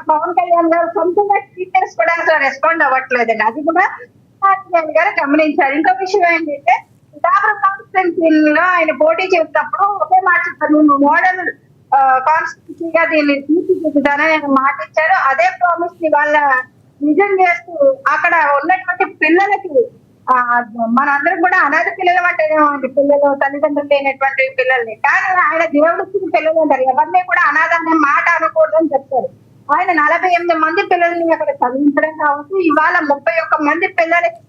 పవన్ కళ్యాణ్ గారు సొంతంగా ట్వీట్ కూడా అసలు రెస్పాండ్ అవ్వట్లేదండి. అది కూడా పవన్ కళ్యాణ్ గారు గమనించారు. ఇంకో విషయం ఏంటంటే పిఠాపురం కాన్స్టిట్యున్సీ లో ఆయన పోటీ చేసినప్పుడు ఒకే మాట చెప్పారు, నేను మోడల్ కాన్స్టిట్యున్సీగా దీన్ని తీర్చిదిద్దుతానని ఆయన మాట ఇచ్చారు. అదే ప్రామిస్ ని వాళ్ళ నిజం చేస్తూ అక్కడ ఉన్నటువంటి పిల్లలకి మనందరం కూడా అనాథ పిల్లలు అంటేనేమండి, పిల్లలు తల్లిదండ్రులు లేనటువంటి పిల్లల్ని, కానీ ఆయన దేవుడికి పిల్లలు అంటారు, ఎవరిని కూడా అనాథ అనే మాట అనకూడదని చెప్తారు. ఆయన 48 మంది పిల్లల్ని అక్కడ చదివించడం కావచ్చు, ఇవాళ 31 మంది పిల్లలకి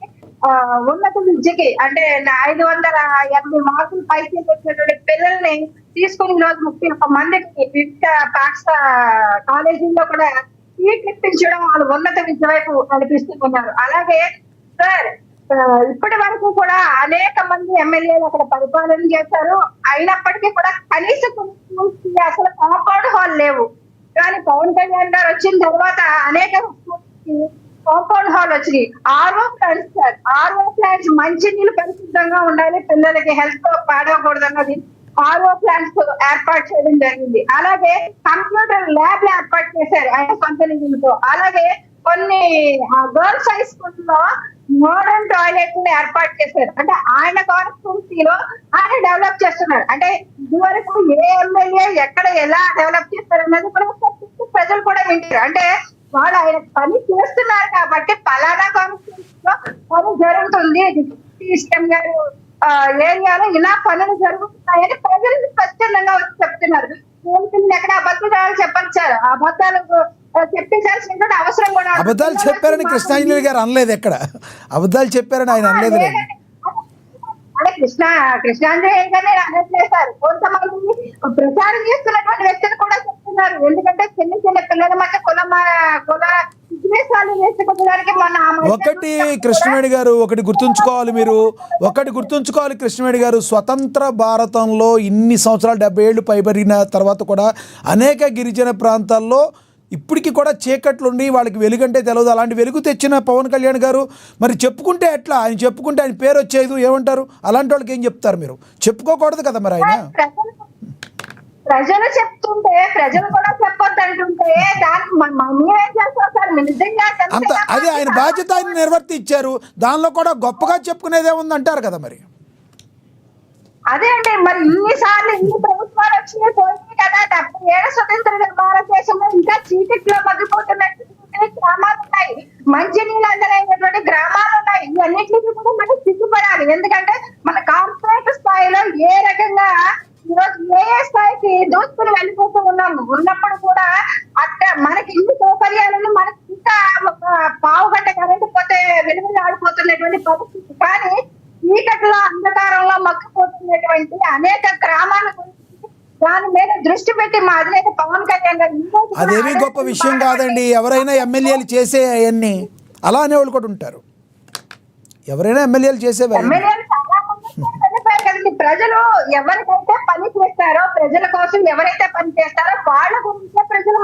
ఉన్నత విద్యకి అంటే 580 మార్కులు పైకి వచ్చినటువంటి పిల్లల్ని తీసుకుని ఈరోజు 31 మందికి వివిధ పాఠశాల కాలేజీల్లో కూడా సీట్లు ఇప్పించడం, వాళ్ళు ఉన్నత విద్య వైపు నడిపిస్తూ ఉన్నారు. అలాగే సార్ ఇప్పటి వరకు కూడా అనేక మంది ఎమ్మెల్యేలు అక్కడ పరిపాలన చేశారు. అయినప్పటికీ కూడా కనీసం అసలు కాంపౌండ్ హాల్ లేవు. కానీ పవన్ కళ్యాణ్ గారు వచ్చిన తర్వాత అనేక కాంపౌండ్ హాల్ వచ్చినాయి. RO plants sir, RO plants మంచి నీళ్ళు పరిశుద్ధంగా ఉండాలి, పిల్లలకి హెల్త్ పాడవకూడదు అన్నది ఆర్ఓ ప్లాంట్స్ ఏర్పాటు చేయడం జరిగింది. అలాగే కంప్యూటర్ ల్యాబ్ ఏర్పాటు చేశారు ఆయన సొంత నిధులతో. అలాగే కొన్ని గర్ల్స్ హై స్కూల్లో మోడర్న్ టాయిలెట్ ఏర్పాటు చేశారు. అంటే ఆయన కాన్స్టిట్యున్సీలో ఆయన డెవలప్ చేస్తున్నారు. అంటే ఇదివరకు ఏ ఎమ్మెల్యే ఎక్కడ ఎలా డెవలప్ చేస్తారు అన్నది కూడా ప్రజలు కూడా వింటారు. అంటే వాళ్ళు ఆయన పని చేస్తున్నారు కాబట్టి పలానా కాన్స్టిట్యున్సీలో పని జరుగుతుంది, సీఎం గారు ఏరియాలో ఇలా పనులు జరుగుతున్నాయని ప్రజలు స్వచ్ఛందంగా వచ్చి చెప్తున్నారు. ఎక్కడ అబద్ధాలు చెప్పండి సార్, అబద్ధాలు చెప్పించాల్సిన అవసరం కూడా. అబద్ధాలు చెప్పారని కృష్ణాంజలి గారు అనలేదు, ఎక్కడ అబద్ధాలు చెప్పారని ఆయన అనలేదు. అంటే కృష్ణాంజలి గారు అనట్లేదు సార్, కొంతమంది ప్రచారం చేస్తున్నటువంటి వ్యక్తులు కూడా చెప్తున్నారు. ఎందుకంటే చిన్న చిన్న పిల్లల మధ్య కుల విద్వేషాలు వేసుకోవడానికి ఒకటి కృష్ణవేణి గారు ఒకటి గుర్తుంచుకోవాలి, మీరు ఒకటి గుర్తుంచుకోవాలి కృష్ణవేణి గారు, స్వతంత్ర భారతంలో ఇన్ని సంవత్సరాలు 70 ఏళ్ళు పైబడిన తర్వాత కూడా అనేక గిరిజన ప్రాంతాల్లో ఇప్పటికీ కూడా చీకట్లుండి వాళ్ళకి వెలుగంటే తెలియదు. అలాంటి వెలుగు తెచ్చిన పవన్ కళ్యాణ్ గారు మరి చెప్పుకుంటే ఎట్లా? ఆయన చెప్పుకుంటే ఆయన పేరు వచ్చేది, ఏమంటారు? అలాంటి వాళ్ళకి ఏం చెప్తారు? మీరు చెప్పుకోకూడదు కదా మరి ఆయన. ప్రజలు చెప్తుంటే ప్రజలు కూడా చెప్పొద్దు అంటుంటే దానికి మేమేం చేస్తాం సార్? నిజంగా అంత అది ఆయన బాధ్యత, ఆయన నిర్వర్తించారు. దానిలో కూడా గొప్పగా చెప్పుకునేదే ఉంది అంటారు కదా మరి. అదే అంటే మరి ఇన్నిసార్లు ఇన్ని ప్రభుత్వాలు వచ్చినాయి పోయింది కదా, 77 స్వతంత్ర భారతదేశంలో ఇంకా చీకట్లో మగ్గిపోతున్నట్టు గ్రామాలు ఉన్నాయి, మంచినీళ్ళు అందరైనటువంటి గ్రామాలు ఉన్నాయి. ఇవన్నిటికీ కూడా మనం సిగ్గుపడాలి. ఎందుకంటే మన కార్పొరేట్ స్థాయిలో ఏ రకంగా ఈరోజు ఏ స్థాయికి దోచుకుని వెళ్ళిపోతూ ఉన్నాము. ఉన్నప్పుడు కూడా అక్కడ మనకి ఇన్ని సౌకర్యాలను మనకి ఇంకా ఒక పావు గంట కరెంట్ పోతే వెలుగులు ఆడిపోతున్నటువంటి పరిస్థితి. కానీ చీకట్లో అంధకారంలో మగ్గిపోతున్నటువంటి అనేక గ్రామాల గురించి దాని మీద దృష్టి పెట్టి మా అధినేత పవన్ కళ్యాణ్ గారు అదేమీ గొప్ప విషయం కాదండి. ఎవరైనా ఎమ్మెల్యేలు చేసే అవన్నీ అలా అనేవాళ్ళు కూడా ఉంటారు. ఎవరైనా ఎమ్మెల్యేలు చేసేవారు. ప్రజలు ఎవరికైతే పని చేస్తారో, ప్రజల కోసం ఎవరైతే పని చేస్తారో వాళ్ళ గురించే ప్రజలు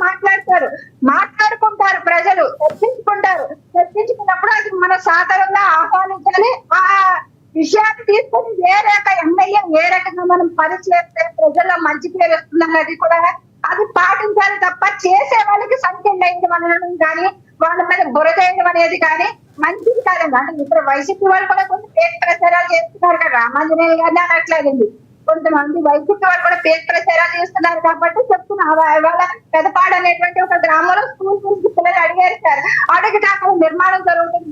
మాట్లాడుకుంటారు, ప్రజలు చర్చించుకుంటారు. చర్చించుకున్నప్పుడు అది మన సాధారణంగా ఆహ్వానించాలి. ఆ విషయాన్ని తీసుకొని ఏ రక ఎమ్మెల్యే ఏ రకంగా మనం పని చేస్తే ప్రజల్లో మంచి పేరు వస్తుందన్నది కూడా అది పాటించాలి తప్ప చేసే వాళ్ళకి సంఖ్యలు వేయడం అనడం కానీ వాళ్ళ మీద బురదేయడం అనేది కానీ మంచిది కాదండి. అంటే ఇప్పుడు వైసీపీ వాళ్ళు కూడా కొంచెం పేరు ప్రచారాలు చేస్తున్నారు కదా, రామాంజనేయులు గారిని అనట్లేదండి, కొంతమంది వైసీపీ వాళ్ళు కూడా పేరు ప్రచారాలు చేస్తున్నారు కాబట్టి చెప్తున్నారు. ఇవాళ పెదపాడు అనేటువంటి ఒక గ్రామంలో స్కూల్ గురించి పిల్లలు అడిగారు సార్, అడిగితే అక్కడ నిర్మాణం జరుగుతుంది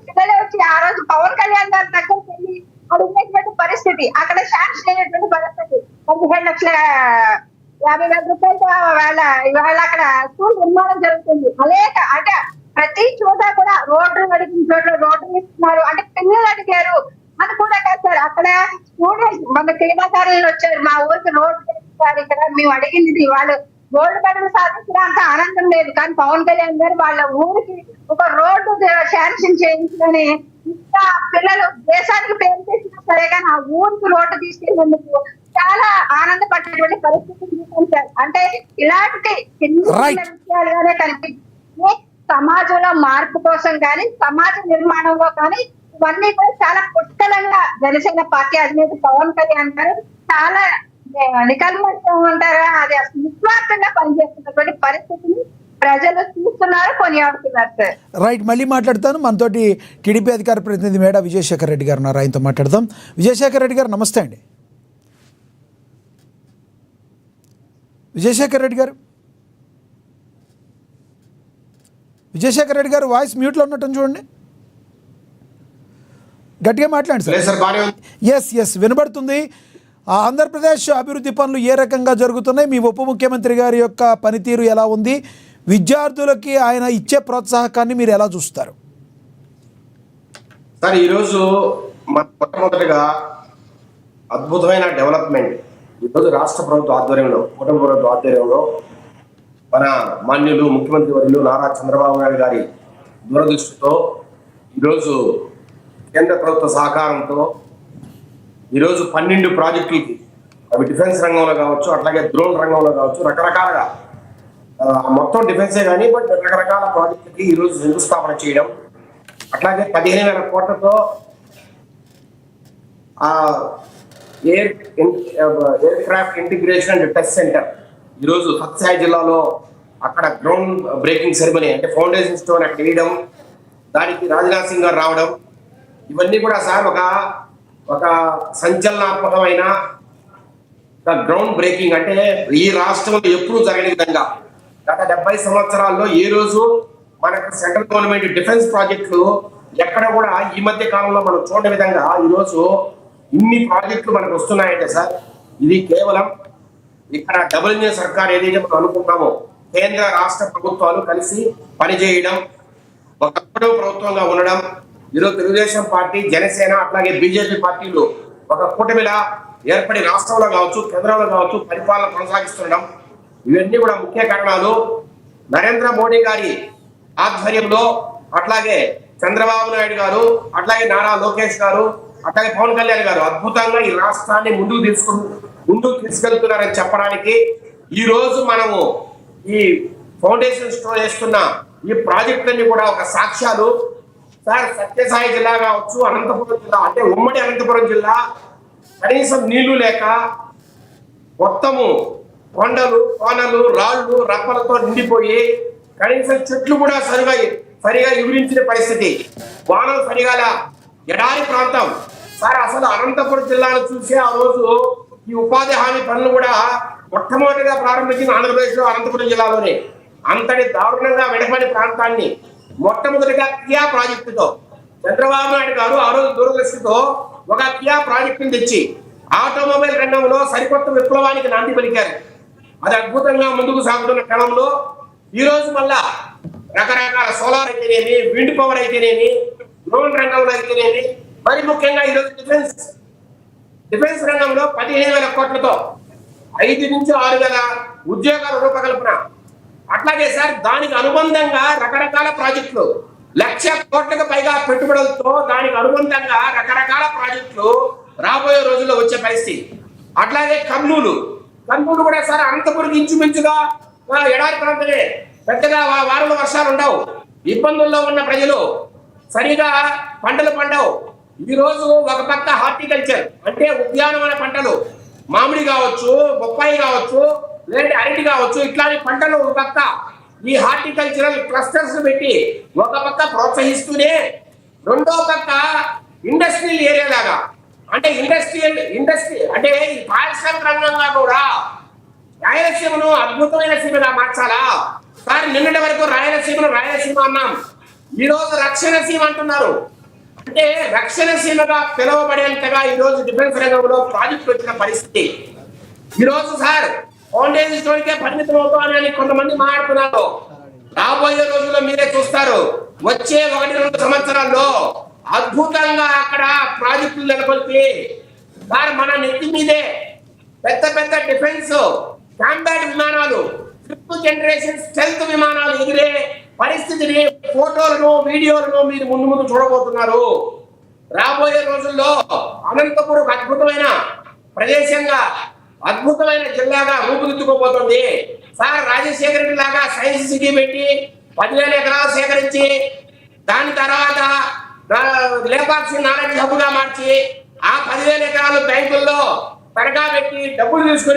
పిల్లలే వచ్చి ఆ రోజు పవన్ కళ్యాణ్ గారి దగ్గరికి వెళ్ళి అడిగినటువంటి పరిస్థితి, అక్కడ శాంక్షన్ అయినటువంటి పరిస్థితి 15,50,000 రూపాయలతో ఇవాళ అక్కడ స్కూల్ నిర్మాణం జరుగుతుంది. అనేక అంటే ప్రతి చోట కూడా రోడ్లు అడిగిన చోట్ల రోడ్లు ఇస్తున్నారు. అంటే పిల్లలు అడిగారు అని కూడా కాదు సార్, అక్కడ స్టూడెంట్స్ మన క్రీడాకారులు వచ్చారు, మా ఊరికి రోడ్డు ఇస్తారు, ఇక్కడ మేము అడిగింది వాళ్ళు గోల్డ్ మెడల్ సాధించిన అంత ఆనందం లేదు. కానీ పవన్ కళ్యాణ్ గారు వాళ్ళ ఊరికి ఒక రోడ్డు శాంక్షన్ చేయించుకొని ఇంకా పిల్లలు దేశానికి పేరు చేసినా సరే కానీ ఆ ఊరికి రోడ్డు తీసుకెళ్ళినందుకు చాలా ఆనందపడేటువంటి పరిస్థితిని చూపించారు. అంటే ఇలాంటి విషయాలుగానే కనిపించే సమాజంలో మార్పు కోసం కానీ సమాజ నిర్మాణంలో కానీ ఇవన్నీ కూడా చాలా పుష్కలంగా జనసేన పార్టీ అధినేత పవన్ కళ్యాణ్ గారు చాలా నికల్మతం ఉంటారా అది నిస్వార్థంగా పనిచేస్తున్నటువంటి పరిస్థితిని ప్రజలు చూస్తున్నారు, కొనియాడుతున్నారు సార్. రైట్, మళ్ళీ మాట్లాడతాను. మనతోటి టీడీపీ అధికార ప్రతినిధి మేడా విజయశేఖర్ రెడ్డి గారు ఉన్నారు, ఆయనతో మాట్లాడదాం. విజయశేఖర్ రెడ్డి గారు నమస్తే అండి. విజయశేఖర్ రెడ్డి గారు, విజయశేఖర్ రెడ్డి గారు వాయిస్ మ్యూట్లో ఉన్నట్టు చూడండి, గట్టిగా మాట్లాడండి సార్. ఎస్ వినబడుతుంది. ఆంధ్రప్రదేశ్ అభివృద్ధి పనులు ఏ రకంగా జరుగుతున్నాయి, మీ ఉప ముఖ్యమంత్రి గారి యొక్క పనితీరు ఎలా ఉంది, విద్యార్థులకి ఆయన ఇచ్చే ప్రోత్సాహకాన్ని మీరు ఎలా చూస్తారు? సార్, ఈరోజు మొట్టమొదటిగా అద్భుతమైన డెవలప్మెంట్ ఈరోజు రాష్ట్ర ప్రభుత్వ ఆధ్వర్యంలో, కుటుంబ ప్రభుత్వ ఆధ్వర్యంలో మన మాన్యులు ముఖ్యమంత్రి వర్యులు నారా చంద్రబాబు నాయుడు గారి దూరదృష్టితో ఈరోజు కేంద్ర ప్రభుత్వ సహకారంతో ఈరోజు 12 ప్రాజెక్టులకి, అవి డిఫెన్స్ రంగంలో కావచ్చు, అట్లాగే డ్రోన్ రంగంలో కావచ్చు, రకరకాలుగా మొత్తం డిఫెన్సే కానీ బట్ రకరకాల ప్రాజెక్టులకి ఈరోజు శంకుస్థాపన చేయడం, అట్లాగే 15,000 కోట్లతో air craft integration and test centre ఈరోజు సత్యసాయి జిల్లాలో అక్కడ గ్రౌండ్ బ్రేకింగ్ సెరమనీ అంటే ఫౌండేషన్ స్టోన్ అక్కడ వేయడం, దానికి రాజ్నాథ్ సింగ్ గారు రావడం, ఇవన్నీ కూడా సార్ ఒక సంచలనాత్మకమైన గ్రౌండ్ బ్రేకింగ్. అంటే ఈ రాష్ట్రంలో ఎప్పుడూ జరగని విధంగా గత 70 సంవత్సరాల్లో ఏ రోజు మనకు సెంట్రల్ గవర్నమెంట్ డిఫెన్స్ ప్రాజెక్టులు ఎక్కడ కూడా ఈ మధ్య కాలంలో మనం చూడని విధంగా ఈరోజు ఇన్ని ప్రాజెక్టులు మనకు వస్తున్నాయంటే సార్, ఇది కేవలం ఇక్కడ డబుల్ ఇంజిన్ సర్కార్ ఏదైతే మనం అనుకుంటామో కేంద్ర రాష్ట్ర ప్రభుత్వాలు కలిసి పనిచేయడం, ఒక ప్రభుత్వంగా ఉండడం, ఈరోజు తెలుగుదేశం పార్టీ, జనసేన అట్లాగే బీజేపీ పార్టీలు ఒక కూటమిలా ఏర్పడి రాష్ట్రంలో కావచ్చు, కేంద్రంలో కావచ్చు పరిపాలన కొనసాగిస్తుండడం, ఇవన్నీ కూడా ముఖ్య కారణాలు. నరేంద్ర మోడీ గారి ఆధ్వర్యంలో అట్లాగే చంద్రబాబు నాయుడు గారు, అట్లాగే నారా లోకేష్ గారు, అట్లాగే పవన్ కళ్యాణ్ గారు అద్భుతంగా ఈ రాష్ట్రాన్ని ముందుకు తీసుకెళ్తున్నారని చెప్పడానికి ఈ రోజు మనము ఈ ఫౌండేషన్ స్టోన్ వేస్తున్న ఈ ప్రాజెక్టులన్నీ కూడా ఒక సాక్ష్యాలు. సార్, సత్యసాయి జిల్లా కావచ్చు, అనంతపురం జిల్లా అంటే ఉమ్మడి అనంతపురం జిల్లా కనీసం నీళ్లు లేక మొత్తము కొండలు, కోనలు, రాళ్లు, రప్పలతో నిండిపోయి కనీసం చెట్లు కూడా సరిగా వివరించిన పరిస్థితి, వానలు సరిగాల ఎడారి ప్రాంతం. సార్, అసలు అనంతపురం జిల్లాను చూసి ఆ రోజు ఈ ఉపాధి హామీ పనులు కూడా మొట్టమొదటిగా ప్రారంభించిన ఆంధ్రప్రదేశ్ లో అనంతపురం జిల్లాలోనే. అంతటి దారుణంగా వెనకబడి ప్రాంతాన్ని మొట్టమొదటిగా కియా ప్రాజెక్టుతో చంద్రబాబు నాయుడు గారు ఆ రోజు దూరదృష్టితో ఒక కియా ప్రాజెక్టును తెచ్చి ఆటోమొబైల్ రంగంలో సరికొత్త విప్లవానికి నాంది పలికారు. అది అద్భుతంగా ముందుకు సాగుతున్న క్రమంలో ఈ రోజు మళ్ళా రకరకాల సోలార్ అయితేనేమి, విండ్ పవర్ అయితేనేమి, డ్రోన్ రంగంలో అయితేనేమి, మరి ముఖ్యంగా ఈరోజు డిఫెన్స్ రంగంలో 15,000 కోట్లతో 5 నుంచి 6,000 ఉద్యోగాల రూపకల్పన. అట్లాగే సార్, దానికి అనుబంధంగా రకరకాల ప్రాజెక్టులు 1,00,000 కోట్లకు పైగా పెట్టుబడులతో దానికి అనుబంధంగా రకరకాల ప్రాజెక్టులు రాబోయే రోజుల్లో వచ్చే పరిస్థితి. అట్లాగే కర్నూలు కూడా సార్ అనంతపురం ఇంచుమించుగా ఎడారి ప్రాంతమే, పెద్దగా వారంలో వర్షాలు ఉండవు, ఇబ్బందుల్లో ఉన్న ప్రజలు సరిగా పంటలు పండవు. ఈ రోజు ఒక పక్క హార్టికల్చర్ అంటే ఉద్యానవన పంటలు, మామిడి కావచ్చు, బొప్పాయి కావచ్చు, లేదంటే అరటి కావచ్చు, ఇట్లాంటి పంటలు ఒక పక్క ఈ హార్టికల్చరల్ క్లస్టర్స్ పెట్టి ఒక పక్క ప్రోత్సహిస్తూనే రెండో పక్క ఇండస్ట్రియల్ ఏరియా లాగా అంటే ఇండస్ట్రీ అంటే ఈ పారిశ్రామిక రంగంగా కూడా రాయలసీమను అద్భుతమైన సీమగా మార్చాలా. సార్, నిన్నటి వరకు రాయలసీమ అన్నాం, ఈ రోజు రక్షణ సీమ అంటున్నారు. అంటే రక్షణ సీమగా పిలువబడేంతగా ఈ రోజు డిఫెన్స్ రంగంలో ప్రాజెక్టు వచ్చిన పరిస్థితి. ఈ రోజు సార్ ఫౌండేషన్ స్టోన్కే పరిమితం అవుతామని కొంతమంది మాట్లాడుతున్నారు. రాబోయే రోజుల్లో మీరే చూస్తారు, వచ్చే 1-2 సంవత్సరాల్లో అద్భుతంగా అక్కడ ప్రాజెక్టులు నెలకొల్పి సార్ మన నెత్తి మీదే పెద్ద డిఫెన్స్ కాంబాట్ విమానాలు, 5th జనరేషన్ స్టెల్త్ విమానాలు ఎగిరే పరిస్థితిని, ఫోటోలను, వీడియోలను మీరు ముందు చూడబోతున్నారు. రాబోయే రోజుల్లో అనంతపురం అద్భుతమైన ప్రదేశంగా, అద్భుతమైన జిల్లాగా రూపుదిద్దుకోబోతుంది. సార్, రాజశేఖర రెడ్డి లాగా సైన్స్ సిటీ పెట్టి 10,000 ఎకరాలు సేకరించి దాని తర్వాత లేపాక్షి నాలెడ్జ్ హబ్ గా మార్చి ఆ 10,000 ఎకరాలు బ్యాంకుల్లో తరగా పెట్టి డబ్బులు తీసుకొని